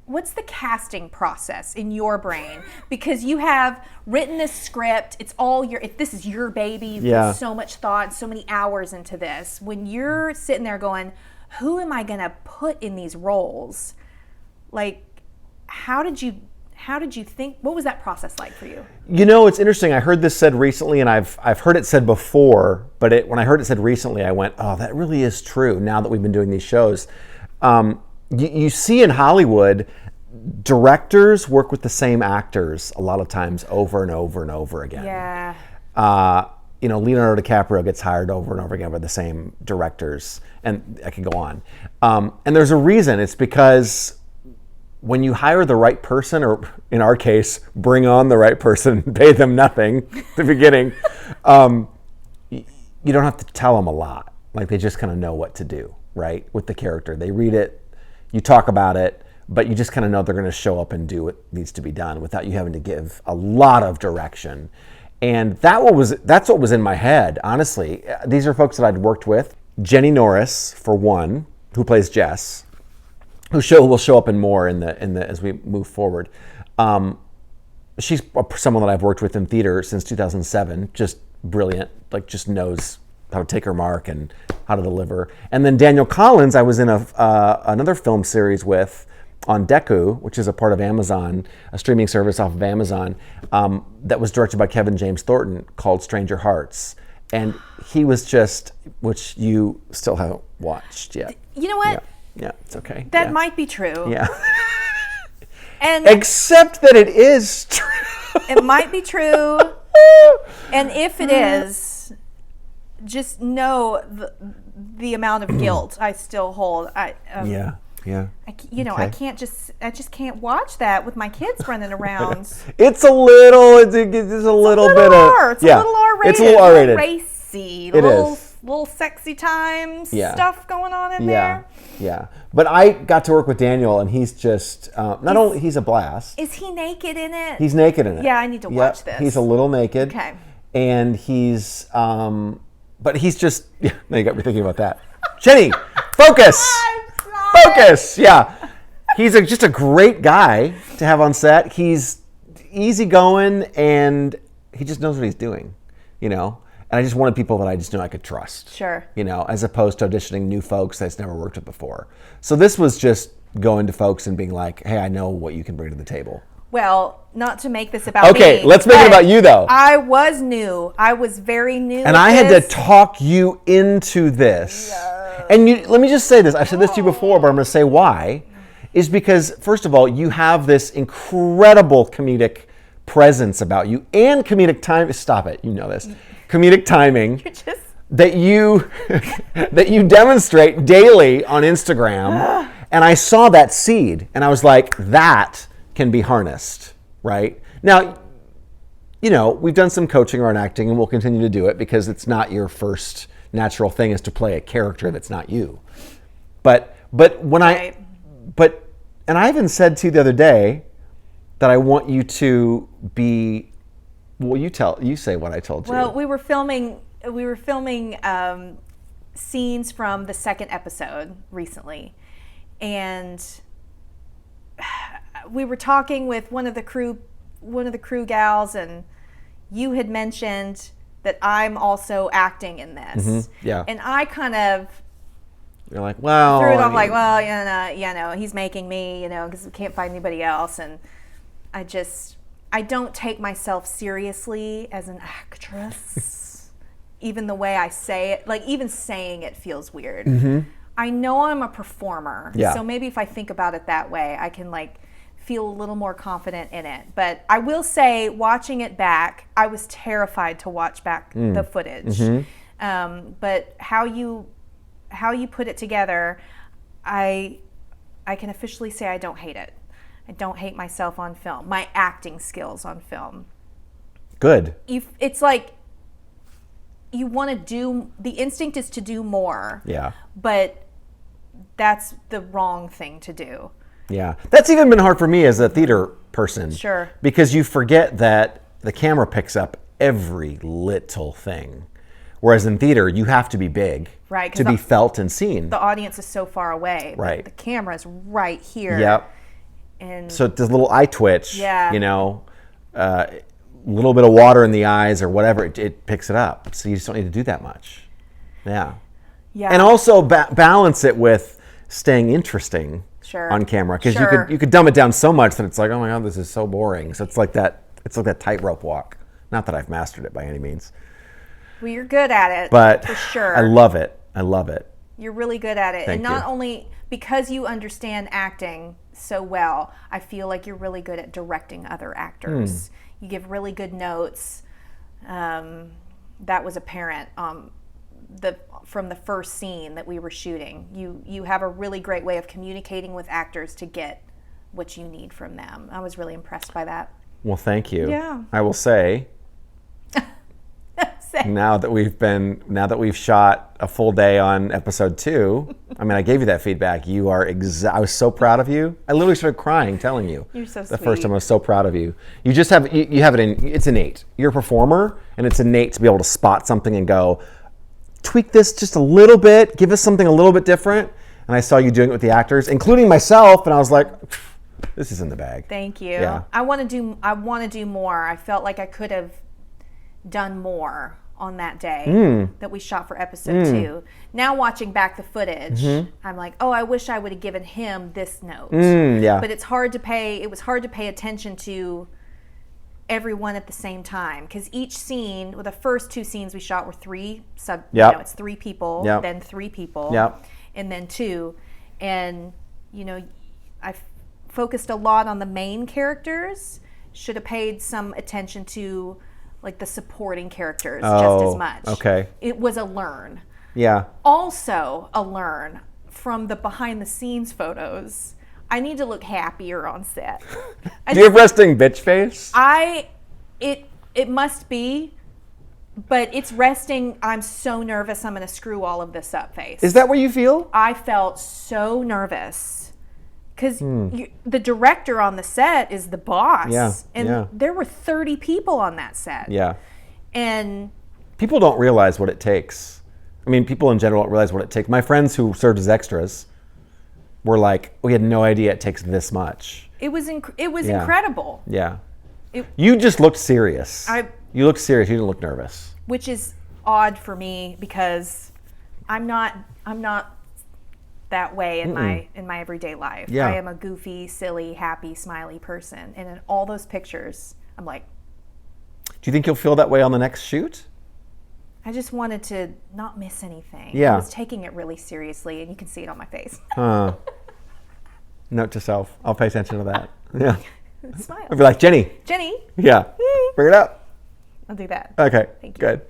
what's the casting process in your brain? Because you have written this script, it's all if this is your baby, you've put so much thought, so many hours into this. When you're sitting there going, who am I going to put in these roles? Like, how did you think? What was that process like for you? It's interesting. I heard this said recently, and I've heard it said before, but when I heard it said recently, I went, oh, that really is true now that we've been doing these shows. You see in Hollywood, directors work with the same actors a lot of times over and over and over again. Yeah. Leonardo DiCaprio gets hired over and over again by the same directors, and I could go on. And there's a reason. It's because when you hire the right person, or in our case, bring on the right person, pay them nothing at the beginning, you don't have to tell them a lot. Like, they just kind of know what to do, right? With the character. They read it, you talk about it, but you just kind of know they're going to show up and do what needs to be done without you having to give a lot of direction. And that's what was in my head, honestly. These are folks that I'd worked with. Jenny Norris, for one, who plays Jess, who will show up in more in the as we move forward. She's someone that I've worked with in theater since 2007. Just brilliant, like just knows how to take her mark and how to deliver. And then Daniel Collins, I was in another film series with on Deku, which is a part of Amazon, a streaming service off of Amazon, that was directed by Kevin James Thornton, called Stranger Hearts. And he was just, which you still haven't watched yet. You know what? Yeah, it's okay. That might be true. Yeah. And except that it is true. It might be true. And if it is, just know the amount of guilt I still hold. Yeah. I just can't watch that with my kids running around. It's a little bit of. It's a little R-rated. It's a little R-rated. Racy. It is. Little sexy time stuff going on in there. Yeah. But I got to work with Daniel, and he's just he's a blast. Is he naked in it? He's naked in it. Yeah, I need to watch this. He's a little naked. Okay. And he's but he's just now you got me thinking about that. Jenny, focus. Focus. Yeah. He's just a great guy to have on set. He's easygoing, and he just knows what he's doing, And I just wanted people that I just knew I could trust. Sure. As opposed to auditioning new folks that's never worked with before. So this was just going to folks and being like, hey, I know what you can bring to the table. Well, not to make this about me. Okay, let's make it about you, though. I was new. I was very new. And I had to talk you into this. Yeah. And let me just say this. I've said this to you before, but I'm going to say why. Is because, first of all, you have this incredible comedic presence about you and comedic time. Stop it. You know this. Comedic timing that you demonstrate daily on Instagram. And I saw that seed, and I was like, that can be harnessed, right? Now, we've done some coaching around acting, and we'll continue to do it because it's not your first natural thing is to play a character that's not you. But when and I even said to you the other day that I want you to be. Well, you say what I told you. Well, we were filming scenes from the second episode recently, and we were talking with one of the crew gals, and you had mentioned that I'm also acting in this. Mm-hmm. Yeah. And I kind of you're like, well, threw it off like, well, he's making me, because we can't find anybody else, and I don't take myself seriously as an actress. Even the way I say it, like even saying it feels weird. Mm-hmm. I know I'm a performer, yeah. So maybe if I think about it that way, I can feel a little more confident in it. But I will say, watching it back, I was terrified to watch back the footage. Mm-hmm. But how you put it together, I can officially say I don't hate it. I don't hate myself on film. My acting skills on film. Good. It's like you want to do. The instinct is to do more. Yeah. But that's the wrong thing to do. Yeah. That's even been hard for me as a theater person. Sure. Because you forget that the camera picks up every little thing. Whereas in theater, you have to be big to be felt and seen. The audience is so far away. Right. The camera's right here. Yep. And so this little eye twitch, Yeah. you know, a little bit of water in the eyes or whatever, it picks it up. So you just don't need to do that much. Yeah. yeah. And also balance it with staying interesting Sure. on camera, because Sure. you could dumb it down so much that it's like, oh my God, this is so boring. So it's like that tightrope walk. Not that I've mastered it by any means, Well, you're good at it, but for sure. I love it. I love it. You're really good at it. Thank and not you. only because you understand acting so well, I feel like you're really good at directing other actors. You give really good notes. That was apparent from the first scene that we were shooting. You have a really great way of communicating with actors to get what you need from them. I was really impressed by that. Well, thank you. Yeah. I will say, now that we've shot a full day on episode 2, I mean, I gave you that feedback. You are I was so proud of you. I literally started crying telling you. You're so The sweet. first time I was so proud of you. You just have you have it in. It's innate. You're a performer, and it's innate to be able to spot something and go, tweak this just a little bit, give us something a little bit different. And I saw you doing it with the actors, including myself, and I was like, this is in the bag. Thank you. Yeah. I want to do more. I felt like I could have done more on that day that we shot for episode 2. Now watching back the footage, I'm like, oh, I wish I would have given him this note. Yeah. But it was hard to pay attention to everyone at the same time, because each scene, the first 2 scenes we shot were 3 it's 3 people, Yep. then 3 people, Yep. and then 2, and I focused a lot on the main characters. Should have paid some attention to like the supporting characters just as much. Okay. It was a learn. Yeah. Also a learn from the behind the scenes photos. I need to look happier on set. Do you have resting bitch face? It must be, but it's resting. I'm so nervous I'm going to screw all of this up face. Is that what you feel? I felt so nervous because the director on the set is the boss. Yeah, And yeah. there were 30 people on that set. Yeah. And People don't realize what it takes. I mean, people in general don't realize what it takes. My friends who served as extras were like, we had no idea it takes this much. it was Yeah. incredible. Yeah. It- You just looked serious. I- You looked serious. You didn't look nervous. Which is odd for me because I'm not that way in my everyday life. Yeah. I am a goofy, silly, happy, smiley person. And in all those pictures, I'm like, Do you think you'll feel that way on the next shoot? I just wanted to not miss anything. Yeah. I was taking it really seriously, and you can see it on my face. Note to self. I'll pay attention to that. Yeah. Smile. I'll be like, Jenny. Jenny, Yeah. Bring it up. I'll do that. Okay. Thank you. Good.